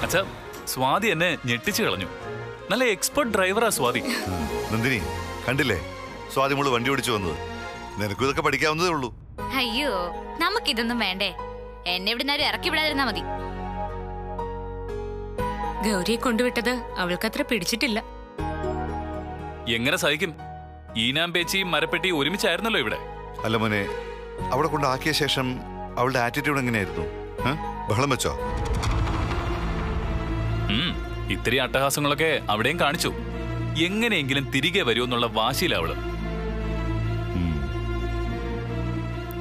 അച്ഛാ, സ്വാതി എന്നെ ഞെട്ടിച്ചു കളഞ്ഞു. നല്ല എക്സ്പെർട്ട് ഡ്രൈവറാ സ്വാതി. നന്ദിനി കണ്ടില്ലേ, സ്വാതി മോള് വണ്ടി ഓടിച്ചു വന്നത്. നിനക്കും ഇതൊക്കെ പഠിക്കാവുന്നതേ ഉള്ളൂ. അയ്യോ, നമുക്കിതൊന്നും വേണ്ടേ. എന്നെ ഇവിടുന്ന് ഇറക്കി വിടാതിരുന്നാ മതി. ഗൗരിയെ കൊണ്ടുവിട്ടത് അവൾക്കത്ര പിടിച്ചിട്ടില്ല. എങ്ങനെ സഹിക്കും? ഈനാമ്പേച്ചിയും മരപ്പെട്ടിയും ഒരുമിച്ചായിരുന്നല്ലോ ഇവിടെ. അല്ല മോനെ, അവിടെ കൊണ്ടാക്കിയ ശേഷം അവളുടെ ആറ്റിറ്റ്യൂഡ് എങ്ങനെയായിരുന്നു? ബഹളം വെച്ചോ? ഇത്തിരി അട്ടഹാസങ്ങളൊക്കെ അവിടെയും കാണിച്ചു. എങ്ങനെയെങ്കിലും തിരികെ വരുമെന്നുള്ള വാശിയില അവള്.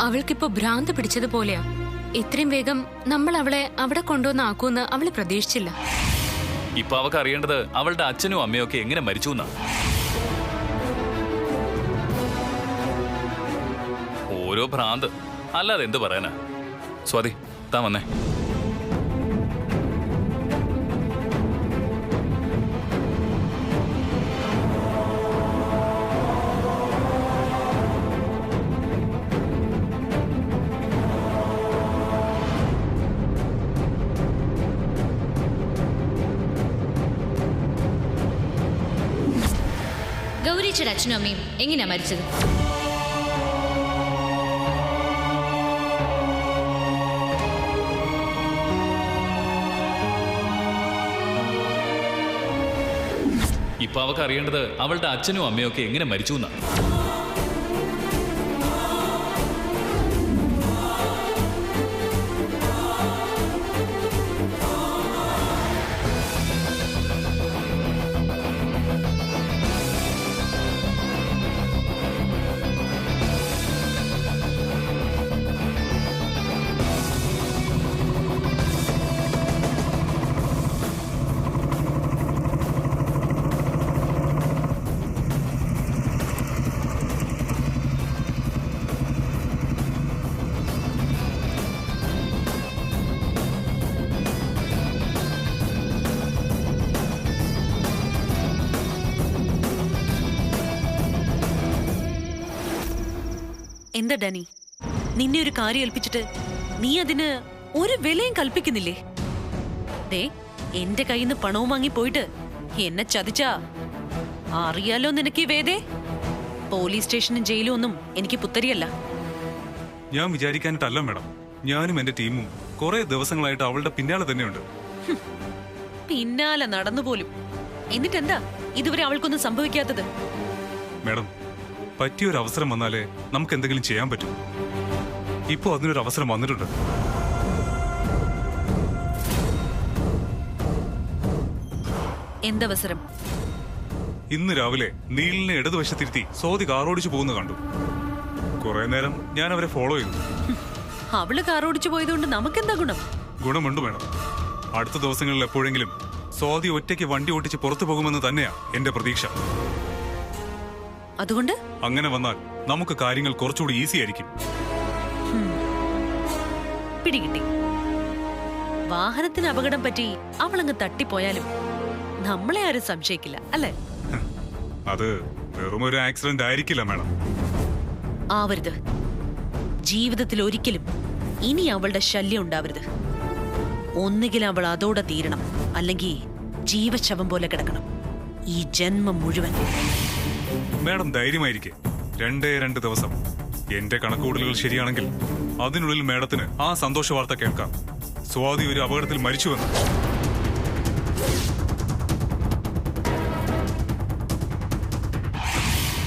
അവൾക്കിപ്പോ ഭ്രാന്ത് പിടിച്ചതുപോലെയാ. ഇത്രയും വേഗം നമ്മൾ അവളെ അവിടെ കൊണ്ടുവന്ന് ആക്കൂന്ന് അവള് പ്രതീക്ഷിച്ചില്ല. ഇപ്പൊ അവൾക്ക് അറിയേണ്ടത് അവളുടെ അച്ഛനും അമ്മയും ഒക്കെ എങ്ങനെ മരിച്ചു എന്നാ. ഓരോ ഭ്രാന്ത്, അല്ലാതെ എന്ത് പറയാനാ. സ്വാതി, താ വന്നേ. ഗൗരിച്ചയുടെ അച്ഛനും അമ്മയും എങ്ങനെയാ മരിച്ചത്? ഇപ്പൊ അവൾക്ക് അറിയേണ്ടത് അവളുടെ അച്ഛനും അമ്മയും ഒക്കെ എങ്ങനെ മരിച്ചു എന്നാ. എന്താ ഡാനി, നിന്നെ ഒരു കാര്യം ഏൽപ്പിച്ചിട്ട് നീ അതിന് ഒരു വിലയും കൽപ്പിക്കുന്നില്ലേ? ദേ, എന്റെ കയ്യിൽ നിന്ന് പണവും വാങ്ങി പോയിട്ട് എന്നെ ചതിച്ചാ അറിയാലോ നിനക്ക്. വേദേ, പോലീസ് സ്റ്റേഷനും ജയിലും ഒന്നും എനിക്ക് പുത്തരിയല്ല. ഞാൻ വിചാരിക്കാനിട്ടല്ല മാഡം, ഞാനും എന്റെ ടീമും കുറെ ദിവസങ്ങളായിട്ട് അവളുടെ പിന്നാലെ തന്നെയുണ്ട്. പിന്നാലെ നടന്നുപോലും. എന്നിട്ടെന്താ ഇതുവരെ അവൾക്കൊന്നും സംഭവിക്കാത്തത്? മാഡം, പറ്റിയൊരു അവസരം വന്നാലേ നമുക്ക് എന്തെങ്കിലും ചെയ്യാൻ പറ്റും. ഇപ്പോ അതിനൊരു അവസരം വന്നിട്ടുണ്ട്. എന്തവസരം? ഇന്ന് രാവിലെ നീലിനെ ഇടതുവശത്തിരുത്തി സ്വാതി കാറോടിച്ചു പോകുന്ന കണ്ടു. കുറെ നേരം ഞാൻ അവരെ ഫോളോ ചെയ്തു. അവള് കാറോടിച്ചു പോയതുകൊണ്ട് നമുക്കെന്താ ഗുണം? ഗുണമുണ്ട് മാഡം. അടുത്ത ദിവസങ്ങളിൽ എപ്പോഴെങ്കിലും സ്വാതി ഒറ്റയ്ക്ക് വണ്ടി ഓടിച്ച് പുറത്തു പോകുമെന്ന് തന്നെയാ എന്റെ പ്രതീക്ഷ. അതുകൊണ്ട് അങ്ങനെ വന്നാൽ നമുക്ക് കാര്യങ്ങൾ കുറച്ചുകൂടി ഈസി ആയിരിക്കും. പിടികിട്ടി. വാഹനത്തിന് അപകടം പറ്റി അവളങ്ങ് തട്ടിപ്പോയാലും നമ്മളെ ആരും സംശയിക്കില്ല, അല്ലേ? അത് വെറും ഒരു ആക്സിഡന്റ് ആയിരിക്കില്ല മാഡം. ആവരുത്. ജീവിതത്തിൽ ഒരിക്കലും ഇനി അവളുടെ ശല്യം ഉണ്ടാവരുത്. ഒന്നുകിൽ അവൾ അതോടെ തീരണം, അല്ലെങ്കിൽ ജീവശവം പോലെ കിടക്കണം ഈ ജന്മം മുഴുവൻ. മാഡം ധൈര്യമായിരിക്കെ. 2 ദിവസം. എന്റെ കണക്കുകൂടലുകൾ ശരിയാണെങ്കിൽ അതിനുള്ളിൽ മാഡത്തിന് ആ സന്തോഷ വാർത്ത കേൾക്കാം. സ്വാതി ഒരു അപകടത്തിൽ മരിച്ചുവെന്ന്.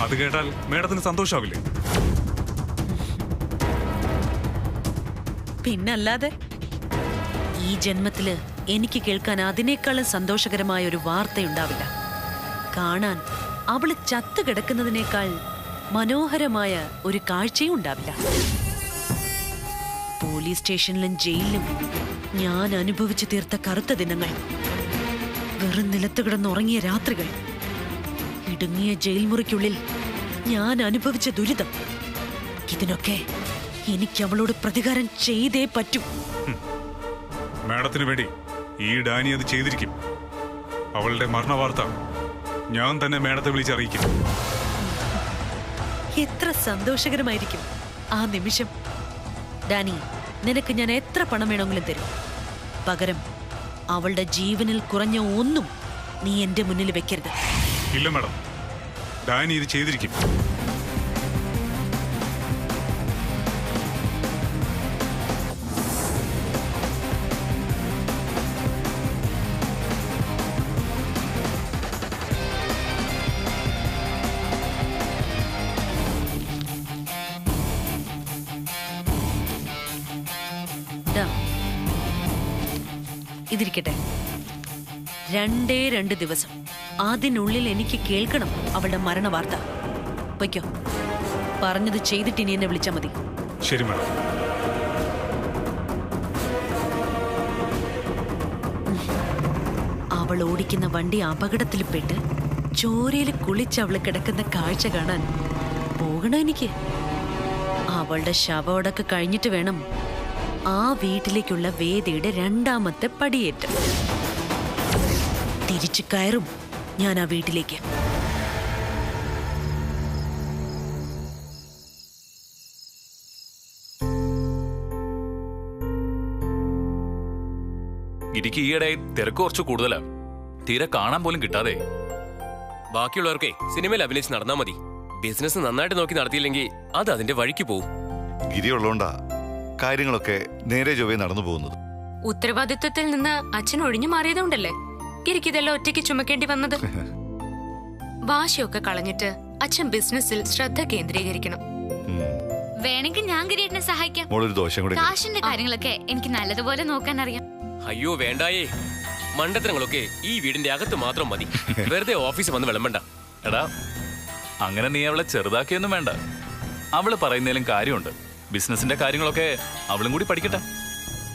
അത് കേട്ടാൽ മാഡത്തിന് സന്തോഷാവില്ലേ? പിന്നല്ലാതെ. ഈ ജന്മത്തില് എനിക്ക് കേൾക്കാൻ അതിനേക്കാളും സന്തോഷകരമായ ഒരു വാർത്തയുണ്ടാവില്ല. കാണാൻ അവള് ചത്തു കിടക്കുന്നതിനേക്കാൾ മനോഹരമായ ഒരു കാഴ്ചയും ഉണ്ടാവില്ല. പോലീസ് സ്റ്റേഷനിലും ജയിലിലും ഞാൻ അനുഭവിച്ചു തീർത്ത കറുത്ത ദിനങ്ങൾ, വെറും നിലത്ത് കിടന്നുറങ്ങിയ രാത്രികൾ, ഇടുങ്ങിയ ജയിൽ മുറിക്കുള്ളിൽ ഞാൻ അനുഭവിച്ച ദുരിതം, ഇതിനൊക്കെ എനിക്ക് അവളോട് പ്രതികാരം ചെയ്തേ പറ്റൂ. മാഡത്തിന് വേണ്ടി ഈ ഡാനി അത് ചെയ്തിരിക്കും. അവളുടെ മരണവാർത്ത ഞാൻ തന്നെ മാഡത്തെ വിളിച്ചറിയിക്കും. എത്ര സന്തോഷകരമായിരിക്കും ആ നിമിഷം. ഡാനി, നിനക്ക് ഞാൻ എത്ര പണം വേണമെങ്കിലും തരും. പകരം അവളുടെ ജീവനിൽ കുറഞ്ഞ ഒന്നും നീ എന്റെ മുന്നിൽ വെക്കരുത്. ഇല്ല മാഡം, ഡാനി ഇത് ചെയ്തിരിക്കും. ദാ, ഇതിരിക്കട്ടെ. 2 ദിവസം അതിനുള്ളിൽ എനിക്ക് കേൾക്കണം അവളുടെ മരണവാർത്ത. വയ്ക്കോ, പറഞ്ഞത് ചെയ്തിട്ട് ഇനി എന്നെ വിളിച്ചാൽ മതി. ശരി മാഡം. അവൾ ഓടിക്കുന്ന വണ്ടി അപകടത്തിൽപ്പെട്ട് ചോരയിൽ കുളിച്ച് അവള് കിടക്കുന്ന കാഴ്ച കാണാൻ പോകണം എനിക്ക്. അവളുടെ ശവമടക്ക് കഴിഞ്ഞിട്ട് വേണം ആ വീട്ടിലേക്കുള്ള വേദിയുടെ 2ാമത്തെ പടിയേറ്റം. തിരിച്ചു കയറും ഞാൻ ആ വീട്ടിലേക്ക്. ഗിരിക്ക് ഈയിടെ തിരക്ക് കുറച്ച് കൂടുതലാ. തീരെ കാണാൻ പോലും കിട്ടാതെ. ബാക്കിയുള്ളവർക്കേ സിനിമയിൽ അഭിനയിച്ച് നടന്നാ മതി. ബിസിനസ് നന്നായിട്ട് നോക്കി നടത്തിയില്ലെങ്കിൽ അത് അതിന്റെ വഴിക്ക് പോവും. ഗിരി ഉള്ളതുകൊണ്ടാ കാര്യങ്ങളൊക്കെ നേരെ ചൊവ്വേ നടന്നു പോകുന്നത്. ഉത്തരവാദിത്വത്തിൽ നിന്ന് അച്ഛൻ ഒഴിഞ്ഞു മാറിയതുകൊണ്ടല്ലേ ഗിരിക്ക് ഇതെല്ലാം ഒറ്റയ്ക്ക് ചുമക്കേണ്ടി വന്നത്. വാശിയൊക്കെ കളഞ്ഞിട്ട് അച്ഛൻ ബിസിനസ്സിൽ ശ്രദ്ധ കേന്ദ്രീകരിക്കണം. വേണമെങ്കിൽ ഞാൻ ഗിരിയേട്ടനെ സഹായിക്കാം. മോളൊരു ദോഷം കൂടെ കഴി. കാശിന്റെ കാര്യങ്ങളൊക്കെ എനിക്ക് നല്ലതുപോലെ നോക്കാൻ അറിയാം. അയ്യോ വേണ്ടായേ, മണ്ടത്തരങ്ങളൊക്കെ ഈ വീടിന്റെ അകത്ത് മാത്രം മതി. വെറുതെ ഓഫീസ് വന്ന് വിളമ്പണ്ട. എടാ, അങ്ങനെ നീ അവളെ ചെറുതാക്കിയൊന്നും വേണ്ട. അവള് പറയുന്നതിലും കാര്യമുണ്ട്. ബിസിനസിന്റെ കാര്യങ്ങളൊക്കെ അവളും കൂടി പഠിക്കട്ടെ.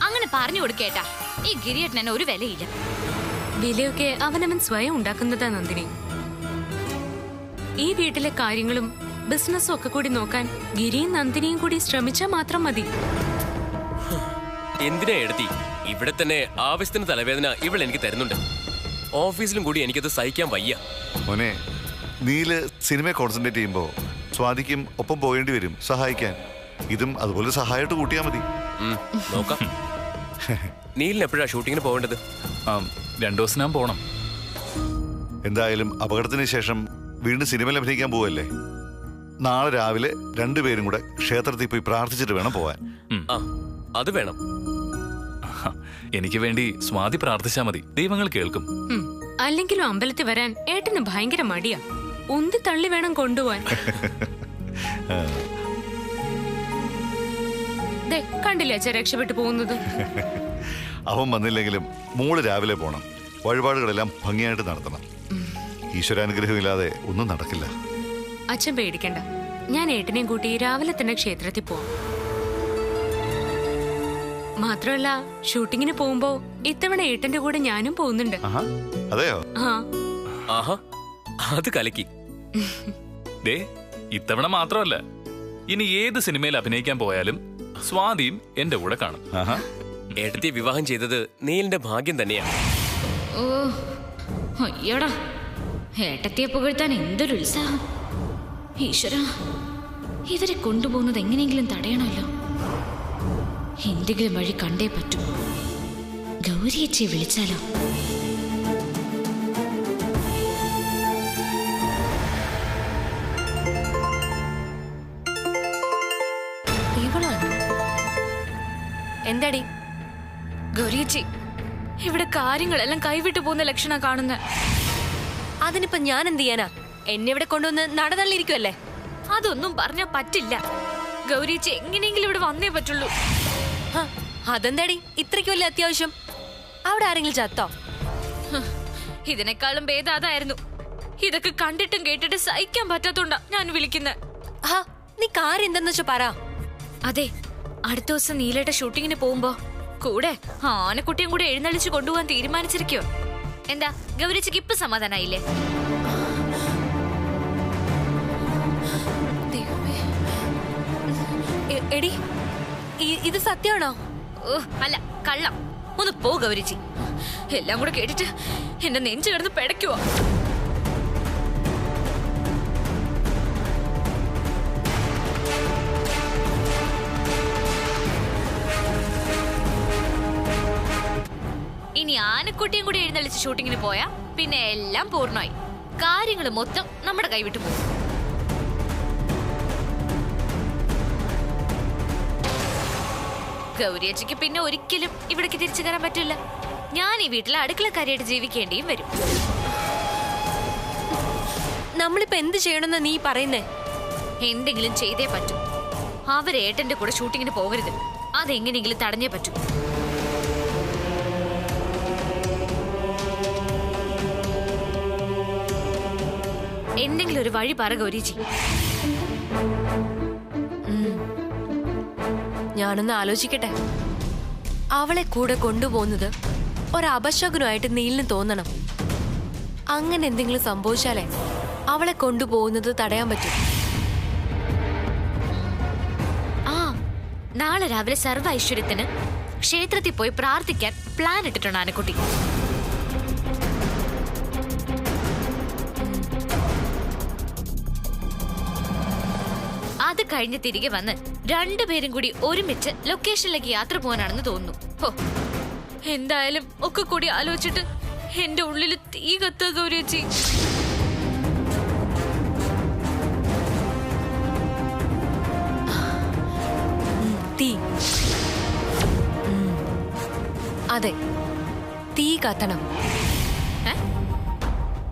അങ്ങനെ പറഞ്ഞു കൊടുക്കേട്ടാ. ഈ ഗിരിയേട്ടനെ ഒരു വിലയില്ല. വിലയൊക്കെ അവനവൻ സ്വയം ഉണ്ടാക്കുന്നതാ നന്ദിനി. ഈ വീട്ടിലെ കാര്യങ്ങളും ബിസിനസ്സും ഒക്കെ കൂടി നോക്കാൻ ഗിരിയും നന്ദിനിയും കൂടി ശ്രമിച്ചാൽ മാത്രം മതി. എന്തിനാ എടുത്തി? ഇവിടെ തന്നെ ആവശ്യത്തിന് തലവേദന ഇവൾ എനിക്ക് തരുന്നുണ്ട്. ഓഫീസിലും കൂടി എനിക്കത് സഹിക്കാൻ വയ്യ. മോനെ, നീല് സിനിമയെ കോൺസെൻട്രേറ്റ് ചെയ്യുമ്പോൾ സ്വാതിക്കും ഒപ്പം പോകേണ്ടി വരും സഹായിക്കാൻ. ഇതും അതുപോലെ സഹായമായിട്ട് കൂട്ടിയാൽ മതി. നോക്കാം. നീലിന് എപ്പോഴാ ഷൂട്ടിങ്ങിന് പോകേണ്ടത്? 2 ദിവസം പോണം. എന്തായാലും അപകടത്തിന് ശേഷം വീണ്ടും സിനിമയിൽ അഭിനയിക്കാൻ പോവല്ലേ. നാളെ രാവിലെ 2 പേരും കൂടെ ക്ഷേത്രത്തിൽ പോയി പ്രാർത്ഥിച്ചിട്ട് വേണം പോവാൻ. ആ, അത് വേണം. എനിക്ക് വേണ്ടി സ്വാതി പ്രാർത്ഥിച്ചാ മതി. ദൈവങ്ങൾ കേൾക്കും. അല്ലെങ്കിലും അമ്പലത്തിൽ വരാൻ ഏട്ടന് ഭയങ്കര മടിയാ. ഉന്തി തള്ളി വേണം കൊണ്ടുപോവാൻ. ദേ, കണ്ടില്ലേ അച്ഛൻ രക്ഷപ്പെട്ടു പോകുന്നത്. അവൻ വന്നില്ലെങ്കിലും മോള് രാവിലെ പോണം. വഴിപാടുകളെല്ലാം ഭംഗിയായിട്ട് നടത്തണം. ഈശ്വരാനുഗ്രഹമില്ലാതെ ഒന്നും നടക്കില്ല. അച്ഛൻ പേടിക്കണ്ട, ഞാൻ ഏട്ടനെയും കൂട്ടി രാവിലെ തന്നെ ക്ഷേത്രത്തിൽ പോവാം. മാത്രമല്ല, ഷൂട്ടിങ്ങിന് പോകുമ്പോ ഇത്തവണ ഏട്ടന്റെ കൂടെ ഞാനും പോകുന്നുണ്ട്. അതെയോ? ആഹാ, അത് കലക്കി. ദേ, ഇത്തവണ മാത്രമല്ല, ഇനി ഏത് സിനിമയിൽ അഭിനയിക്കാൻ പോയാലും സ്വാതിയും എന്റെ കൂടെ കാണും. ഏട്ടത്തെ വിവാഹം ചെയ്തത് നീലിന്റെ ഭാഗ്യം തന്നെയാണ്. ഓ അയ്യോടാ, ഏട്ടത്തിയെ പുകഴ്ത്താൻ എന്തൊരു ഉത്സാഹം. ഈശ്വര, ഇവരെ കൊണ്ടുപോകുന്നത് എങ്ങനെയെങ്കിലും തടയണമല്ലോ. എന്തെങ്കിലും വഴി കണ്ടേ പറ്റൂ. ഗൗരിയച്ചിയെ വിളിച്ചാലോ? എന്താടി ഗൗരിയച്ചി, ഇവിടെ കാര്യങ്ങളെല്ലാം കൈവിട്ടു പോകുന്ന ലക്ഷണ കാണുന്ന. അതിനിപ്പോ ഞാൻ എന്ത് ചെയ്യാനാ? എന്നെ ഇവിടെ കൊണ്ടുവന്ന് നടതള്ളിയിരിക്കുമല്ലേ? അതൊന്നും പറഞ്ഞാ പറ്റില്ല. ഗൗരിയച്ചി എങ്ങനെയെങ്കിലും ഇവിടെ വന്നേ പറ്റുള്ളൂ. അതെന്താടി ഇത്രയ്ക്ക് വലിയ അത്യാവശ്യം? അവിടെ ആരെങ്കിലും ചത്തോ? ഇതിനേക്കാളും ഭേദം അതായിരുന്നു. ഇതൊക്കെ കണ്ടിട്ടും കേട്ടിട്ട് സഹിക്കാൻ പറ്റാത്തോണ്ടാ ഞാൻ വിളിക്കുന്നത്. നീ കാര്യം എന്തെന്ന് വെച്ചാ പറ. അതെ, അടുത്ത ദിവസം നീലയുടെ ഷൂട്ടിങ്ങിന് പോകുമ്പോ കൂടെ ആനക്കുട്ടിയും കൂടെ എഴുന്നള്ളിച്ച് കൊണ്ടുപോകാൻ തീരുമാനിച്ചിരിക്കോ? എന്താ ഗൗരിച്ചക്ക് ഇപ്പൊ സമാധാനായില്ലേ? എടി, ഇത് സത്യമാണോ? ഓ അല്ല, കള്ളം. ഒന്ന് പോ ഗൗരിച്ചി. എല്ലാം കൂടെ കേട്ടിട്ട് എന്റെ നെഞ്ചു കിടന്ന് പിടയ്ക്കുവോ? ഇനി ആനക്കുട്ടിയും കൂടി എഴുന്നള്ളിച്ച് ഷൂട്ടിങ്ങിന് പോയാ പിന്നെ എല്ലാം പൂർണ്ണമായി. കാര്യങ്ങൾ മൊത്തം നമ്മുടെ കൈവിട്ടു പോകും. ഗൗരിയച്ചയ്ക്ക് പിന്നെ ഒരിക്കലും ഇവിടേക്ക് തിരിച്ചു കയറാൻ പറ്റില്ല. ഞാൻ ഈ വീട്ടിലെ അടുക്കളക്കാരിയായിട്ട് ജീവിക്കേണ്ടിയും വരും. നമ്മളിപ്പോ എന്ത് ചെയ്യണമെന്നാ നീ പറയുന്നേ? എന്തെങ്കിലും ചെയ്തേ പറ്റൂ. അവരേട്ടന്റെ കൂടെ ഷൂട്ടിങ്ങിന് പോകരുത്. അതെങ്ങനെയെങ്കിലും തടഞ്ഞേ പറ്റൂ. എന്തെങ്കിലും ഒരു വഴി പറ ഗൗരിജി. ഞാനൊന്ന് ആലോചിക്കട്ടെ. അവളെ കൂടെ കൊണ്ടുപോകുന്നത് ഒരപശകുനമായിട്ട് നീലിന് തോന്നണം. അങ്ങനെ എന്തെങ്കിലും സംഭവിച്ചാലേ അവളെ കൊണ്ടുപോകുന്നത് തടയാൻ പറ്റും. ആ, നാളെ രാവിലെ സർവ്വ ഐശ്വര്യത്തിന് ക്ഷേത്രത്തിൽ പോയി പ്രാർത്ഥിക്കാൻ പ്ലാൻ ഇട്ടിട്ടുണ്ട് ആനക്കുട്ടി. അത് കഴിഞ്ഞ് തിരികെ വന്ന് രണ്ടുപേരും കൂടി ഒരുമിച്ച് ലൊക്കേഷനിലേക്ക് യാത്ര പോകാനാണെന്ന് തോന്നുന്നു. ഹോ, എന്തായാലും ഒക്കെ കൂടി ആലോചിച്ചിട്ട് എന്റെ ഉള്ളിൽ തീ കത്തുക ഗൗരിയച്ചി. തീ. അതെ, തീ കത്തണം.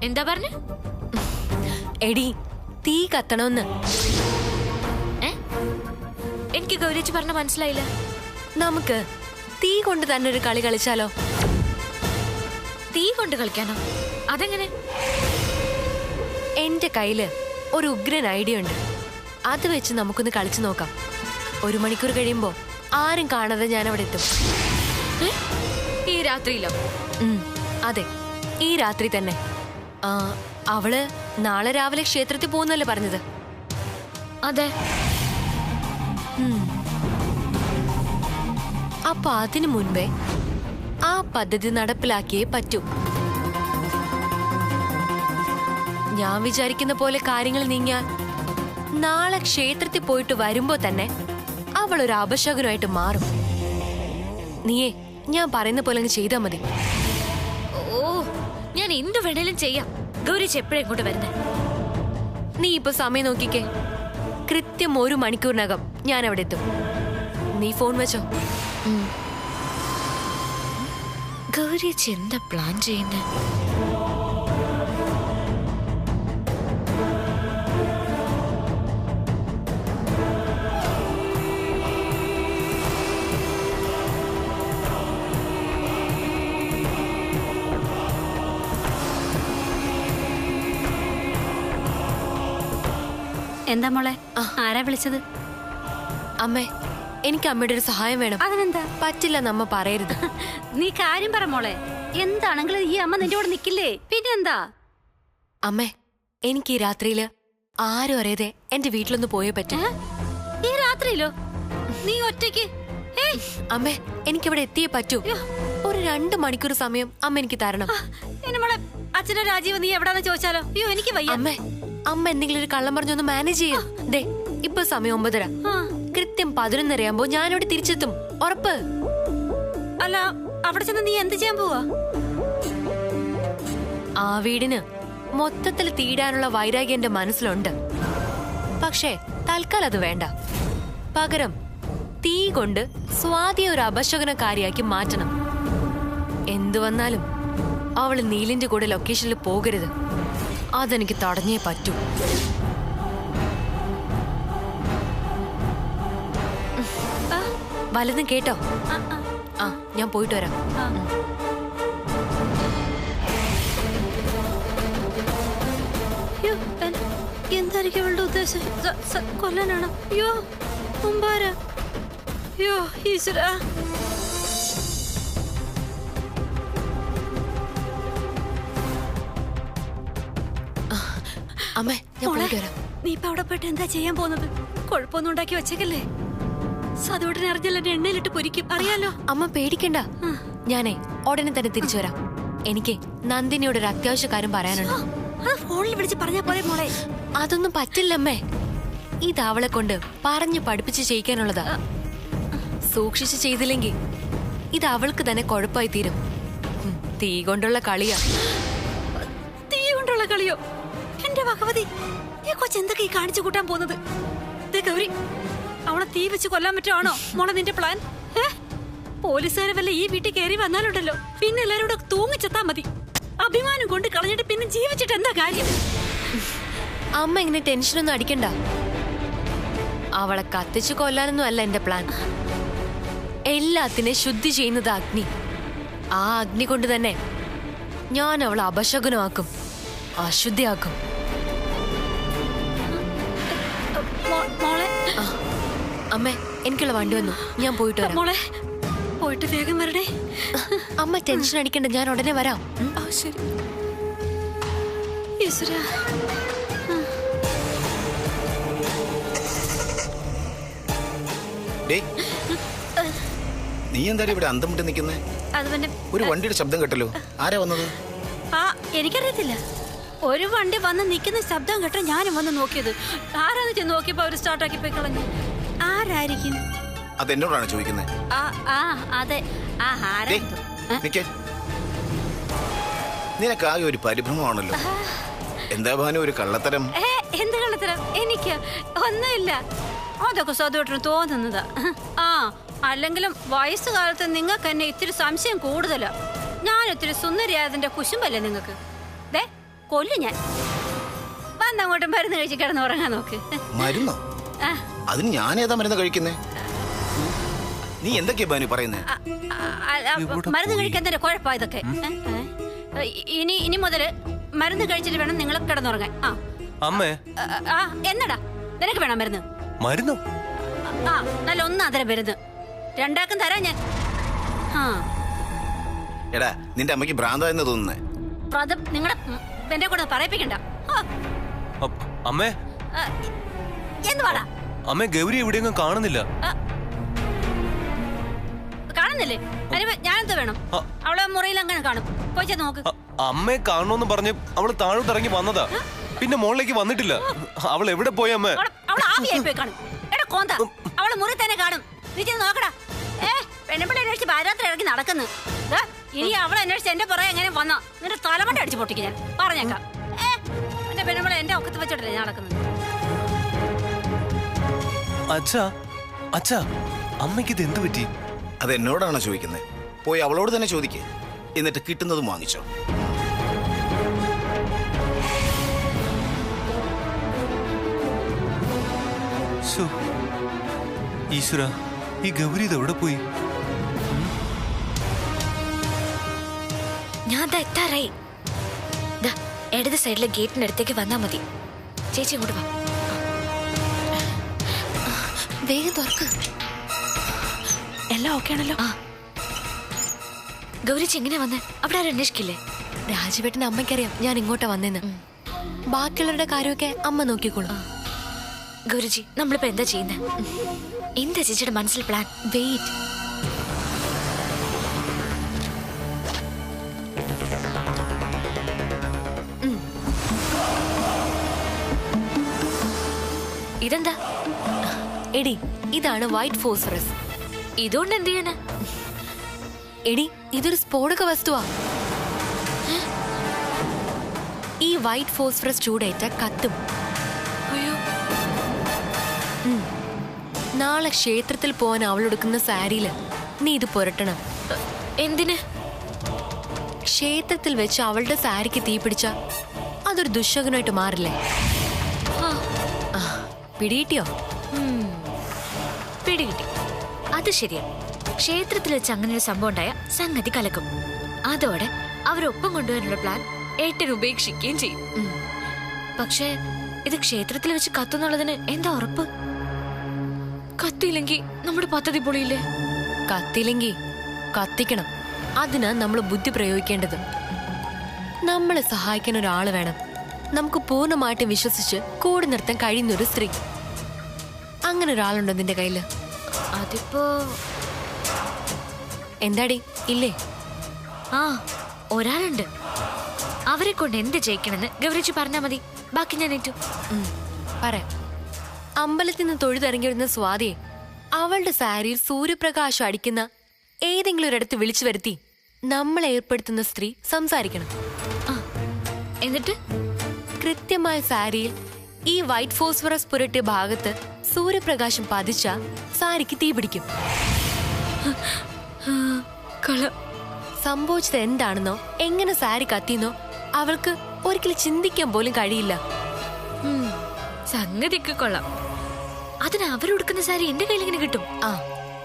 എന്താ പറഞ്ഞ? എടി, തീ കത്തണമെന്ന്. എനിക്ക് ഗൗരിയച്ചി പറഞ്ഞ മനസ്സിലായില്ല. നമുക്ക് തീ കൊണ്ട് തന്നെ ഒരു കളി കളിച്ചാലോ? തീ കൊണ്ട് കളിക്കാനോ? അതെങ്ങനെ? എന്റെ കയ്യില് ഒരു ഉഗ്രൻ ഐഡിയ ഉണ്ട്. അത് വെച്ച് നമുക്കൊന്ന് കളിച്ചു നോക്കാം. 1 മണിക്കൂർ കഴിയുമ്പോ ആരും കാണാതെ ഞാൻ അവിടെ എത്തും. ഈ രാത്രിയിലോ? അതെ, ഈ രാത്രി തന്നെ. അവള് നാളെ രാവിലെ ക്ഷേത്രത്തിൽ പോകുന്നല്ലേ പറഞ്ഞത്? അതെ. അപ്പൊ അതിനു മുൻപേ ആ പദ്ധതി നടപ്പിലാക്കിയേ പറ്റൂ. ഞാൻ വിചാരിക്കുന്ന പോലെ കാര്യങ്ങൾ നീങ്ങിയാൽ നാളെ ക്ഷേത്രത്തിൽ പോയിട്ട് വരുമ്പോ തന്നെ അവൾ ഒരു അപശകുനമായിട്ട് മാറും. നീയേ ഞാൻ പറയുന്ന പോലെ അങ്ങ് ചെയ്താൽ മതി. ഓ, ഞാൻ എന്തു വേണേലും ചെയ്യാം. ഗൗരിച്ച് എപ്പോഴും ഇങ്ങോട്ട് വരുന്നേ? നീ ഇപ്പൊ സമയം നോക്കിക്കേ. കൃത്യം 1 മണിക്കൂറിനകം ഞാൻ അവിടെ എത്തും. നീ ഫോൺ വെച്ചോ. ഗൗരിച്ച് എന്താ പ്ലാൻ ചെയ്യുന്നത്? എന്താ മോളെ, ആരാ വിളിച്ചത്? അമ്മേ, എനിക്ക് അമ്മയുടെ ഒരു സഹായം വേണം. അതിനെന്താ? പറ്റില്ലെന്ന് അമ്മ പറയരുത്. നീ കാര്യം പറ മോളെ. എന്താണെങ്കിലും ഈ അമ്മ നിന്റെ കൂടെ നിക്കില്ലേ? പിന്നെന്താ? അമ്മേ, എനിക്ക് ഈ രാത്രിയില് ആരും അറിയാതെ എന്റെ വീട്ടിലൊന്ന് പോയേ പറ്റും. ഈ രാത്രിയിലോ? നീ ഒറ്റയ്ക്ക്? അമ്മേ, എനിക്കിവിടെ എത്തിയേ പറ്റൂ. ഒരു 2 മണിക്കൂർ സമയം അമ്മ എനിക്ക് തരണം. മോളെ, അച്ഛനോ രാജീവ് നീ എവിടാന്ന് ചോദിച്ചാലോ? അയ്യോ, എനിക്ക് വയ്യ. അമ്മേ, അമ്മ എന്തെങ്കിലും ഒരു കള്ളം പറഞ്ഞൊന്ന് മാനേജ് ചെയ്യും. ദേ, ഇപ്പൊ സമയം 9:30. കൃത്യം 11:30 ആകുമ്പോ ഞാനിവിടെ തിരിച്ചെത്തും. ഉറപ്പ്? അല്ല, അവിടെ ചെന്ന് നീ എന്ത് ചെയ്യാൻ പോവാ? ആ വീടിന് മൊത്തത്തിൽ തീടാനുള്ള വൈരാഗ്യം എന്റെ മനസ്സിലുണ്ട്. പക്ഷേ തൽക്കാലം അത് വേണ്ട. പകരം തീ കൊണ്ട് സ്വാതിയെ ഒരു അപശകനക്കാരിയാക്കി മാറ്റണം. എന്തു വന്നാലും അവള് നീലിന്റെ കൂടെ ലൊക്കേഷനിൽ പോകരുത്. അതെനിക്ക് തടഞ്ഞേ പറ്റൂ. വലതും കേട്ടോ? ആ, ഞാൻ പോയിട്ട് വരാം. എന്തായിരിക്കും അവളുടെ ഉദ്ദേശം? കൊല്ലാനാണോ? അയ്യോ, മുമ്പാര. അയ്യോ ഈശ്വര. അമ്മേ, ഞാൻ പോയിട്ട് വരാം. നീ ഇപ്പൊ അവിടെ പോയിട്ട് എന്താ ചെയ്യാൻ പോകുന്നത്? കുഴപ്പമൊന്നും ഉണ്ടാക്കി വെച്ചേക്കല്ലേ? സതോട്ടിനെ അറിഞ്ഞാൽ എന്നെ എണ്ണയിലിട്ട് പൊരിക്കും, അറിയാലോ. അമ്മ പേടിക്കണ്ട. ഞാനേ ഉടനെ തന്നെ തിരിച്ചു വരാം. എനിക്ക് നന്ദിനിയോട് ഒരു അത്യാവശ്യ കാര്യം പറയാനുണ്ട്. ഫോണിൽ വിളിച്ച് പറഞ്ഞാ പോലെ മോളെ. അതൊന്നും പറ്റില്ലമ്മേ. ഇത് അവളെ കൊണ്ട് പറഞ്ഞു പഠിപ്പിച്ച് ചെയ്യിക്കാനുള്ളതാ. സൂക്ഷിച്ച് ചെയ്തില്ലെങ്കിൽ ഇത് അവൾക്ക് തന്നെ കുഴപ്പമായി തീരും. തീ കൊണ്ടുള്ള കളിയാ. തീ കൊണ്ടുള്ള കളിയോ? എന്റെ ഭഗവതി, ഈ കൊച്ചെന്തൊക്കെ ഈ കാണിച്ചു കൂട്ടാൻ പോകുന്നത്? ദേ ഗൗരി, അവളെ തീ വെച്ച് കൊല്ലാൻ പറ്റുവാണോ മോളെ നിന്റെ പ്ലാൻ? പോലീസുകാരെ വല്ല ഈ വീട്ടിൽ കയറി വന്നാലുണ്ടല്ലോ, പിന്നെ എല്ലാരും കൂടെ തൂങ്ങിച്ചെത്താ മതി. അഭിമാനം കൊണ്ട് കളഞ്ഞിട്ട് പിന്നെ ജീവിച്ചിട്ട് എന്താ കാര്യം? അമ്മ ഇങ്ങനെ ടെൻഷനൊന്നും അടിക്കണ്ട. അവളെ കത്തിച്ചു കൊല്ലാനൊന്നും അല്ല എന്റെ പ്ലാൻ. എല്ലാത്തിനെ ശുദ്ധി ചെയ്യുന്നത് അഗ്നി. ആ അഗ്നി കൊണ്ട് തന്നെ ഞാൻ അവളെ അപശകുനമാക്കും, അശുദ്ധിയാക്കും. മോളെ, അമ്മേ, എനിക്കുള്ള വണ്ടി വന്നു, ഞാൻ പോയിട്ട് വരാം. മോളെ പോയിട്ട് വേഗം വരണേ. അമ്മ ടെൻഷൻ അടിക്കണ്ട, ഞാൻ ഉടനെ വരാം. ശരി. ഈശ്വരാ. നീ എന്തായാലും ഇവിടെ അന്തം വിട്ട് നിൽക്കുന്നേ? അത് പിന്നെ ഒരു വണ്ടിയുടെ ശബ്ദം കേട്ടല്ലോ. ആരാ വന്നത്? എനിക്കറിയത്തില്ല. ഒരു വണ്ടി വന്ന് നിൽക്കുന്ന ശബ്ദം കേട്ട ഞാനും വന്ന് നോക്കിയത്. ആരാന്ന് ചെന്ന് നോക്കിയപ്പോ അവര് സ്റ്റാർട്ടാക്കി പോയി കളഞ്ഞു. ആരായിരിക്കും? അതെന്നോടാണ് ചോദിക്കുന്നത്? അതെ. നിക്ക്. നിനക്കാകെ ഒരു പരിഭ്രമമാണല്ലോ. എന്താ ഭാനു ഒരു കള്ളത്തരം? എന്ത് കള്ളത്തരം? എനിക്ക് ഒന്നുമില്ല. അതൊക്കെ സ്വതോട്ടിന് തോന്നുന്നതാ. അല്ലെങ്കിലും വയസ്സുകാലത്ത് നിങ്ങൾക്ക് എന്നെ ഇത്തിരി സംശയം കൂടുതലാ. ഞാൻ ഇത്തിരി സുന്ദരിയായതിന്റെ കുശുമ്പല്ലേ നിങ്ങൾക്ക്? ദേ കൊല്ലു ഞാൻ. വന്നങ്ങോട്ട് മരുന്ന് കഴിച്ച് കിടന്ന് ഉറങ്ങാൻ നോക്ക്. മരുന്നോ? അതിന് ഞാൻ ഏതാ മരുന്ന് കഴിക്കുന്നേ? നീ എന്തൊക്കെയാ ബാനു പറയുന്നേ? മരുന്ന് കഴിക്കുന്നതിന്റെ കുഴപ്പം ഇതൊക്കെ. ഇനി മുതല് മരുന്ന് കഴിച്ചിട്ട് വേണം നിങ്ങൾ കിടന്നുറങ്ങാൻ. അമ്മേ, എന്നടാ നിനക്ക് വേണം മരുന്ന്? മരുന്നോ? നല്ല ഒന്നാതര മരുന്ന് രണ്ടാക്കും തരാം ഞാൻ. എടാ, നിന്റെ അമ്മയ്ക്ക് ഭ്രാന്തായെന്ന് തോന്നുന്നേ. നിങ്ങളെ എന്റെ കൂടെ പറയിപ്പിക്കണ്ട. അമ്മേ, എന്ത് പാടാ? അമ്മേ, ഗൗരി എവിടെയെങ്കിലും കാണുന്നില്ല. കാണുന്നില്ലേ? ഞാനെന്ത് വേണം? അവളെ മുറിയിൽ അങ്ങനെ കാണും. പോയി നോക്ക്. അമ്മയെ കാണണോന്ന് പറഞ്ഞ് അവള് താഴോട്ട് ഇറങ്ങി വന്നതാ, പിന്നെ മുകളിലേക്ക് വന്നിട്ടില്ല. അവൾ എവിടെ പോയി അമ്മേ? അവൾ ആവിയായി പോയി കാണും. എടാ കോന്ത, അവള് മുറി തന്നെ കാണും. നീ ചെന്ന് നോക്കടാ. പെണ്ണുപിള്ളി അന്വേഷിച്ച് പാരാത്രി ഇറങ്ങി നടക്കുന്നു. ഇനി അവളെ അന്വേഷിച്ച് എന്റെ പുറകെ എങ്ങനെ വന്നാ നിന്റെ തലമണ്ട അടിച്ചു പൊട്ടിക്ക് ഞാൻ പറഞ്ഞേക്കാം. എന്റെ പെണ്ണുപിള്ളി എന്റെ ഒക്കത്ത് വെച്ചോട്ടല്ലേ ഞാൻ നടക്കുന്നത്. അച്ഛാ, അച്ഛാ, അമ്മയ്ക്ക് ഇത് എന്ത് പറ്റി? അത് എന്നോടാണോ ചോദിക്കുന്നത്? പോയി അവളോട് തന്നെ ചോദിക്കേ, എന്നിട്ട് കിട്ടുന്നതും വാങ്ങിച്ചോ. ഈശ്വര, ഈ ഗൗരി ഇത് എവിടെ പോയി? ഞാൻ എത്താറായി. ഇടത് സൈഡിലെ ഗേറ്റിന്റെ അടുത്തേക്ക് വന്നാ മതി. ചേച്ചി ഇങ്ങോട്ട് വാ. വേഗം തുറക്ക്. എല്ലാം ഓക്കെ ആണല്ലോ? ഗൗരിച്ച് എങ്ങനെ വന്ന്? അവിടെ ആരും അന്വേഷിക്കില്ലേ? രാജുവേട്ടന്റെ അമ്മയ്ക്കറിയാം ഞാൻ ഇങ്ങോട്ടാ വന്നേന്ന്. ബാക്കിയുള്ളവരുടെ കാര്യമൊക്കെ അമ്മ നോക്കിക്കോളും. ഗൗരിജി, നമ്മളിപ്പോ എന്താ ചെയ്യുന്നത്? എന്താ ചേച്ചിയുടെ മനസ്സിൽ പ്ലാൻ? വെയിറ്റ്. ഇതെന്താ? എടി, ഇതാണ് വൈറ്റ് ഫോസ്ഫറസ്. ഇതുകൊണ്ട് എന്ത് ചെയ്യാനാ? എടി, ഇതൊരു സ്ഫോടക വസ്തുവാ. ഈ വൈറ്റ് ഫോസ്ഫറസ് ചൂടേറ്റ കത്തും. നാളെ ക്ഷേത്രത്തിൽ പോവാൻ അവളെടുക്കുന്ന സാരിയില് നീ ഇത് പുരട്ടണം. എന്തിന്? ക്ഷേത്രത്തിൽ വെച്ച് അവളുടെ സാരിക്ക് തീ പിടിച്ച അതൊരു ദുശകനായിട്ട് മാറില്ലേ? പിടികിട്ടിയോ? പിടികിട്ടി. അത് ശരിയാ. ക്ഷേത്രത്തിൽ വെച്ച് അങ്ങനെ ഒരു സംഭവം ഉണ്ടായ സംഗതി കലക്കും. അതോടെ അവരൊപ്പം കൊണ്ടുവരാനുള്ള പ്ലാൻ ഏട്ടൻ ഉപേക്ഷിക്കുകയും ചെയ്യും. പക്ഷേ ഇത് ക്ഷേത്രത്തിൽ വെച്ച് കത്തുന്നുള്ളതിന് എന്താ ഉറപ്പ്? കത്തിയില്ലെങ്കിൽ നമ്മുടെ പദ്ധതി പൊളിയില്ലേ? കത്തിയില്ലെങ്കിൽ കത്തിക്കണം. അതിനാ നമ്മൾ ബുദ്ധി പ്രയോഗിക്കേണ്ടത്. നമ്മളെ സഹായിക്കാൻ ഒരാള് വേണം. നമുക്ക് പൂർണ്ണമായിട്ടും വിശ്വസിച്ച് കൂടി നിർത്താൻ കഴിയുന്ന ഒരു സ്ത്രീ. അങ്ങനെ ഒരാളുണ്ടോ നിന്റെ കയ്യില്? അതിപ്പോ എന്താടി, ഇല്ലേ? ഒരാളുണ്ട്. അവരെ കൊണ്ട് എന്ത് ചെയ്യിക്കണമെന്ന് ഗൗരിച്ചി പറഞ്ഞാ മതി. ബാക്കി ഞാൻ ഏറ്റു. പറയാം. അമ്പലത്തിൽ നിന്ന് തൊഴുതിറങ്ങി വരുന്ന സ്വാതിയെ അവളുടെ സാരിയിൽ സൂര്യപ്രകാശം അടിക്കുന്ന ഏതെങ്കിലും ഒരിടത്ത് വിളിച്ചു വരുത്തി നമ്മൾ ഏർപ്പെടുത്തുന്ന സ്ത്രീ സംസാരിക്കണം. എന്നിട്ട് കൃത്യമായ സാരിയിൽ ഈ വൈറ്റ് ഫോസ്ഫറസ് പുരട്ടിയ ഭാഗത്ത് സൂര്യപ്രകാശം പതിച്ച സാരിക്ക് തീ പിടിക്കും. സംഭവിച്ചത് എന്താണെന്നോ എങ്ങനെ സാരി കത്തിയെന്നോ അവൾക്ക് ഒരിക്കലും ചിന്തിക്കാൻ പോലും കഴിയില്ല. സംഗതിക്ക് കൊള്ളാം. അതിന് അവരുടുക്കുന്ന സാരി എന്റെ കയ്യിൽ ഇങ്ങനെ കിട്ടും.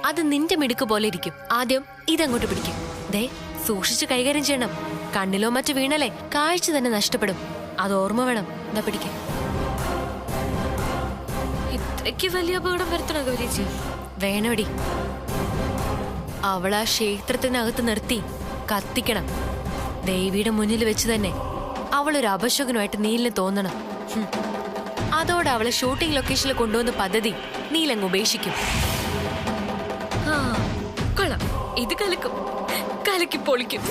അത് നിന്റെ മിടുക്ക് പോലെ ഇരിക്കും. ആദ്യം ഇതങ്ങോട്ട് പിടിക്കും. ദേ, സൂക്ഷിച്ച് കൈകാര്യം ചെയ്യണം. കണ്ണിലോ മറ്റു വീണല്ലേ കാഴ്ച തന്നെ നഷ്ടപ്പെടും. അത് ഓർമ്മ വേണം. എന്താ പിടിക്കും. ഇത്രയ്ക്ക് വലിയ അപകടം വരുത്തണോ ഗൗരിജി? വേണോടി. അവളാ ക്ഷേത്രത്തിനകത്ത് നിർത്തി കത്തിക്കണം. ദേവിയുടെ മുന്നിൽ വെച്ച് തന്നെ അവളൊരു അപശകുനമായിട്ട് നീലിന് തോന്നണം. അതോടെ അവളെ ഷൂട്ടിംഗ് ലൊക്കേഷനിൽ കൊണ്ടുവന്ന പദ്ധതി നീലങ്ങ് ഉപേക്ഷിക്കും. കൊള്ളാം. ഇത് കലക്കും. കലക്കി പൊളിക്കും.